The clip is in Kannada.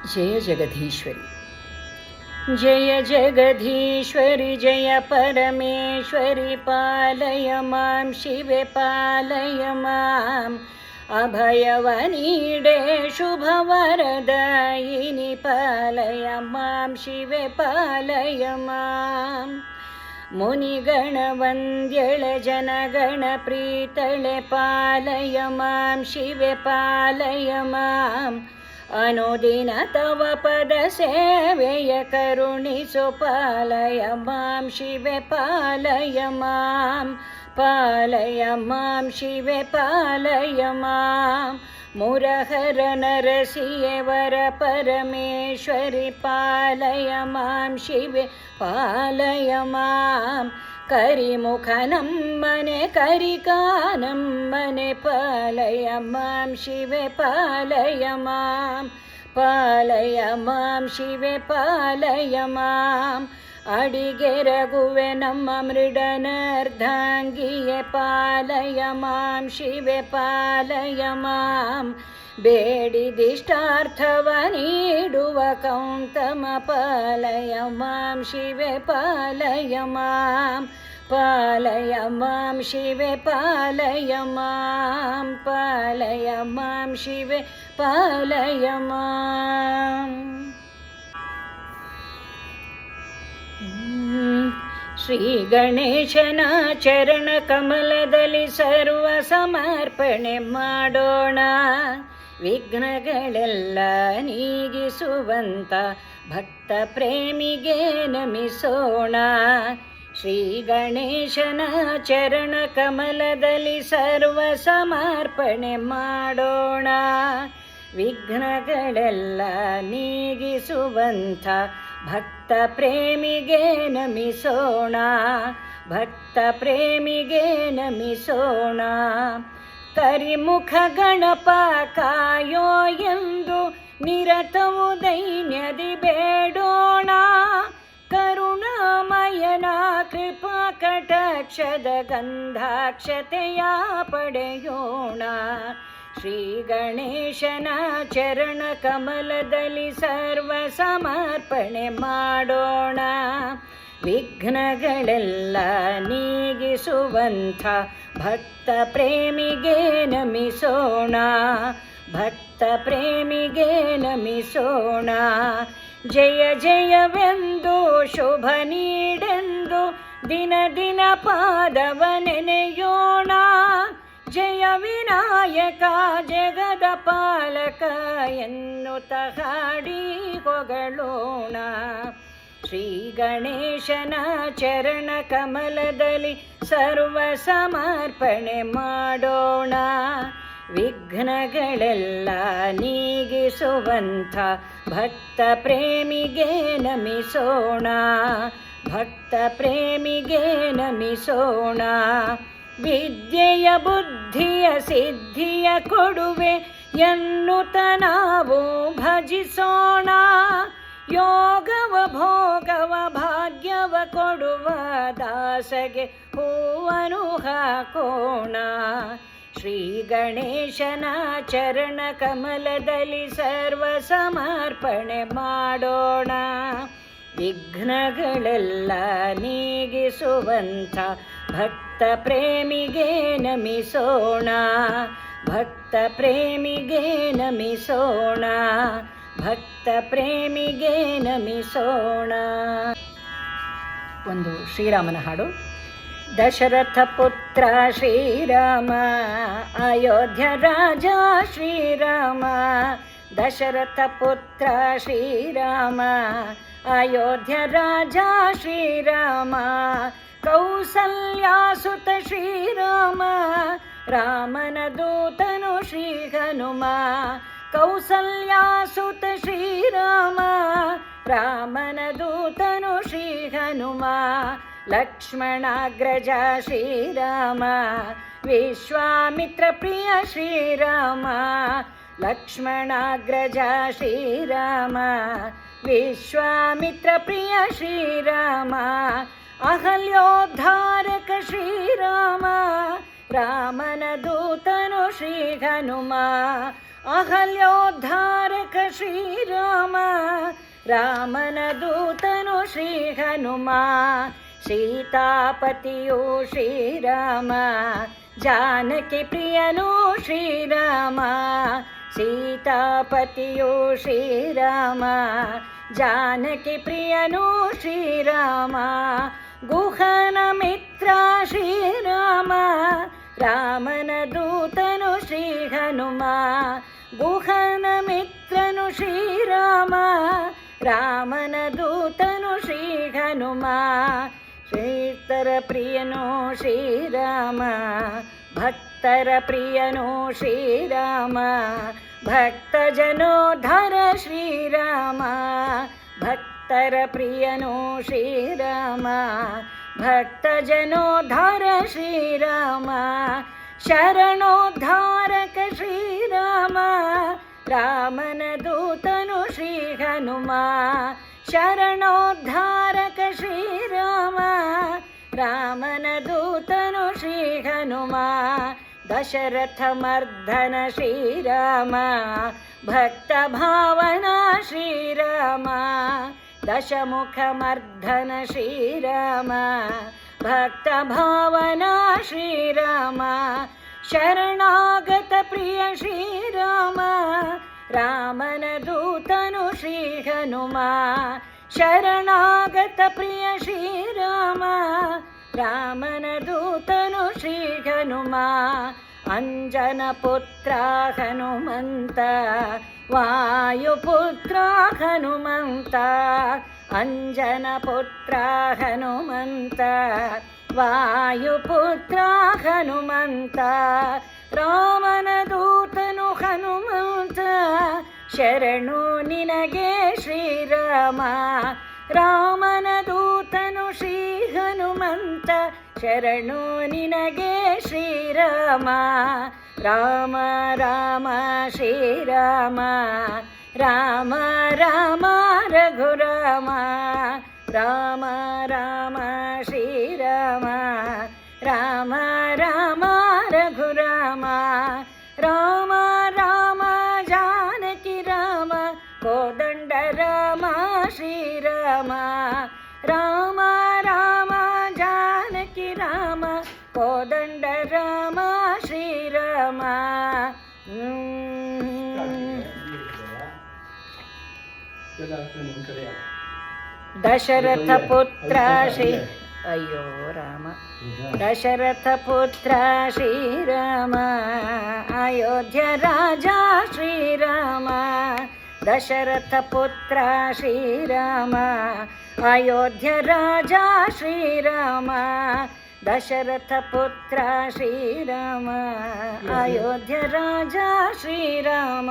जय जगदीश्वरी। जय जगदीश्वरि जय परमेश्वरि पालय मां शिवे पालय माम् अभयवनीडे शुभवरदायिनि पालय मां शिवे पालय माम् मुनिगणवन्द्यळे जनगणप्रीतळे पालय मां शिवे पालय माम् अनुदिन तव पद सेवेय करुणिसु पालय मां शिवे पालय मां पालय मां शिवे पालय मां मुरहर नरसिंहवर परमेश्वरि पालय मां शिवे पालय मां करिमुखनम्मने करिकानम्मने पालय मां शिवे पालय मां पालय मां शिवे पालय माम् अडिगे रघुवे नम्म मृडनर्धांगिये पालय मां शिवे पालय माम् ಬೇಡಿದಿಷ್ಟಾರ್ಥವ ನೀಡುವ ಕೌಂತಮ ಪಾಲಯ ಮಾಂ ಶಿವೆ ಪಾಲಯ ಮಾಂ ಪಾಲಯ ಮಾಂ ಶಿವೆ ಪಾಲಯ ಮಾಂ ಪಾಲಯ ಮಾಂ ಶಿವೆ ಪಾಲಯ ಮಾಂ. ಶ್ರೀ ಗಣೇಶನ ಚರಣ ಕಮಲದಲ್ಲಿ ಸರ್ವ ಸಮರ್ಪಣೆ ಮಾಡೋಣ. ವಿಘ್ನಗಳೆಲ್ಲ ನೀಗಿಸುವಂತ ಭಕ್ತ ಪ್ರೇಮಿಗೆ ನಮಿಸೋಣ. ಶ್ರೀ ಗಣೇಶನ ಚರಣ ಕಮಲದಲ್ಲಿ ಸರ್ವ ಸಮರ್ಪಣೆ ಮಾಡೋಣ. ವಿಘ್ನಗಳೆಲ್ಲ ನೀಗಿಸುವಂಥ ಭಕ್ತ ಪ್ರೇಮಿಗೆ ನಮಿಸೋಣ. ಭಕ್ತ ಪ್ರೇಮಿಗೆ ನಮಿಸೋಣ. ಕರಿಮುಖ ಗಣಪ ಕಾಯೋ ಎಂದು ನಿರತವು ದೈನ್ಯದಿ ಬೇಡೋಣ. ಕರುಣಾಮಯನ ಕೃಪಾ ಕಟಾಕ್ಷದ ಗಂಧಾಕ್ಷತೆಯ ಪಡೆಯೋಣ. ಶ್ರೀ ಗಣೇಶನ ಚರಣ ಕಮಲದಲ್ಲಿ ಸರ್ವ ಸಮರ್ಪಣೆ ಮಾಡೋಣ. ವಿಘ್ನಗಳೆಲ್ಲ ನೀಗಿಸುವಂಥ ಭಕ್ತ ಪ್ರೇಮಿಗೆ ನಮಿಸೋಣ. ಭಕ್ತ ಪ್ರೇಮಿಗೆ ನಮಿಸೋಣ. ಜಯ ಜಯವೆಂದು ಶುಭ ನೀಡೆಂದು ದಿನ ದಿನ ಪಾದವ ನೆನೆಯೋಣ. ಜಯ ವಿನಾಯಕ ಜಗದ ಪಾಲಕ ಎನ್ನುತ್ತ ಹಾಡಿ ಹೊಗಳೋಣ. ಶ್ರೀ ಗಣೇಶನ ಚರಣ ಕಮಲದಲ್ಲಿ ಸರ್ವ ಸಮರ್ಪಣೆ ಮಾಡೋಣ. ವಿಘ್ನಗಳೆಲ್ಲ ನೀಗಿಸುವಂಥ ಭಕ್ತ ಪ್ರೇಮಿಗೆ ನಮಿಸೋಣ. ಭಕ್ತ ಪ್ರೇಮಿಗೆ ನಮಿಸೋಣ. ವಿದ್ಯೆಯ ಬುದ್ಧಿಯ ಸಿದ್ಧಿಯ ಕೊಡುವೆ ಎನ್ನುತ್ತ ನಾವು ಭಜಿಸೋಣ. ಯೋಗವ ಭೋಗವ ಭಾಗ್ಯವ ಕೊಡುವ ದಾಸಗೆ ಹೂವನ್ನು ಹಾಕೋಣ. ಶ್ರೀ ಗಣೇಶನ ಚರಣ ಕಮಲದಲ್ಲಿ ಸರ್ವ ಸಮರ್ಪಣೆ ಮಾಡೋಣ. ವಿಘ್ನಗಳೆಲ್ಲ ನೀಗಿಸುವಂಥ ಭಕ್ತ ಪ್ರೇಮಿಗೆ ನಮಿಸೋಣ. ಭಕ್ತ ಪ್ರೇಮಿಗೆ ನಮಿಸೋಣ. ಭಕ್ತ ಪ್ರೇಮಿಗೆ ನಮಿಸೋಣ. ಒಂದು ಶ್ರೀರಾಮನ ಹಾಡು. ದಶರಥ ಪುತ್ರ ಶ್ರೀರಾಮ ಅಯೋಧ್ಯ ರಾಜ ಶ್ರೀರಾಮ. ದಶರಥ ಪುತ್ರ ಶ್ರೀರಾಮ ಅಯೋಧ್ಯ ರಾಜ ಶ್ರೀರಾಮ. ಕೌಸಲ್ಯಾಸುತ ಶ್ರೀರಾಮ ರಾಮನ ದೂತನು ಶ್ರೀ ಹನುಮ. ಕೌಸಲ್ಯಾಸುತ ಶ್ರೀರಾಮ ರಾಮನ ದೂತನು ಶ್ರೀ ಹನುಮ. ಲಕ್ಷ್ಮಣಾಗ್ರಜ ಶ್ರೀರಾಮ ವಿಶ್ವಾಮಿತ್ರ ಪ್ರಿಯ ಶ್ರೀರಾಮ. ಲಕ್ಷ್ಮಣಾಗ್ರಜ ಶ್ರೀರಾಮ ವಿಶ್ವಾಮಿತ್ರ ಪ್ರಿಯ ಶ್ರೀರಾಮ. ಅಹಲ್ಯೋದ್ಧಾರಕ ಶ್ರೀರಾಮ ರಾಮನ ದೂತನು ಶ್ರೀ ಹನುಮ. ಅಹಲ್ಯೋದ್ಧಾರಕ ಶ್ರೀರಾಮ ರಾಮನ ದೂತನು ಶ್ರೀ ಹನುಮ ಸೀತಾಪತಿಯು ಶ್ರೀರಾಮ ಜಾನಕಿ ಪ್ರಿಯನು ಶ್ರೀರಾಮ ಸೀತಾಪತಿಯು ಶ್ರೀರಾಮ ಜಾನಕಿ ಪ್ರಿಯನು ಶ್ರೀರಾಮ ಗುಹನ ಮಿತ್ರ ಶ್ರೀರಾಮ ರಾಮನ ದೂತನು ಶ್ರೀ ಹನುಮ ಗುಹನ ಮಿತ್ರನು ಶ್ರೀರಾಮ ರಾಮನ ದೂತನು ಶ್ರೀ ಹನುಮ ಶ್ರೀತರ ಪ್ರಿಯನು ಶ್ರೀರಾಮ ಭಕ್ತರ ಪ್ರಿಯನು ಶ್ರೀರಾಮ ಭಕ್ತ ಜನೋದ್ಧಾರ ಶ್ರೀರಾಮ ಭಕ್ತರ ಪ್ರಿಯನು ಶ್ರೀರಾಮ ಭಕ್ತ ಜನೋದ್ಧಾರ ಶ್ರೀರಾಮ ಶರಣೋದ್ಧಾರಕ ಶ್ರೀರಾಮ ರಾಮನ ದೂತನು ಶ್ರೀ ಹನುಮ ಶರಣೋದ್ಧಾರಕ ಶ್ರೀರಾಮ ರಾಮನ ದೂತನು ಶ್ರೀ ಹನುಮ ದಶರಥ ಮರ್ದನ ಶ್ರೀರಾಮ ಭಕ್ತ ಭಾವನ ಶ್ರೀರಾಮ ದಶಮುಖ ಮರ್ದನ ಶ್ರೀರಾಮ ಭಕ್ತ ಭಾವನ ಶ್ರೀರಾಮ ಶರಣಾಗತ ಪ್ರಿಯ ಶ್ರೀರಾಮ ರಾಮನ ದೂತನು ಶ್ರೀ ಹನುಮ ಶರಣಾಗತ ಪ್ರಿಯ ಶ್ರೀರಾಮ ರಾಮನ ದೂತನು ಶ್ರೀ ಹನುಮ ಅಂಜನ ಪುತ್ರ ಹನುಮಂತ ವಾಯುಪುತ್ರ ಹನುಮಂತ ಅಂಜನ ಪುತ್ರ ಹನುಮಂತ ವಾಯುಪುತ್ರ ಹನುಮಂತ ರಾಮನ ದೂತನು ಹನುಮಂತ ಶರಣು ನಿನಗೆ ಶ್ರೀರಾಮ ರಾಮನ ದೂತನು ಶ್ರೀ ಹನುಮಂತ ಶರಣು ನಿನಗೆ ಶ್ರೀರಾಮ ರಾಮ ರಾಮ ಶ್ರೀರಾಮ ರಾಮ ರಾಮ ರಘುರಾಮ ರಾಮ ರಾಮ ಶ್ರೀರಾಮ ರಾಮ ರಾಮ ರಘುರಾಮ ರಾಮ ರಾಮ ಜಾನಕಿ ರಾಮ ಕೋದಂಡ ರಾಮ ಶ್ರೀರಾಮ ರಾಮ ರಾಮ ಜಾನಕಿ ರಾಮ ಕೋದಂಡ ರಾಮ ಶ್ರೀರಾಮ ದಶರಥ ಪುತ್ರ ಶ್ರೀ ಅಯ್ಯೋ ರಾಮ ದಶರಥ ಪುತ್ರ ಶ್ರೀರಾಮ ಅಯೋಧ್ಯ ರಾಜ ಶ್ರೀರಾಮ ದಶರಥ ಪುತ್ರ ಶ್ರೀರಾಮ ಅಯೋಧ್ಯ ರಾಜ ಶ್ರೀರಾಮ ದಶರಥ ಪುತ್ರ ಶ್ರೀರಾಮ ಅಯೋಧ್ಯ ರಾಜ ಶ್ರೀರಾಮ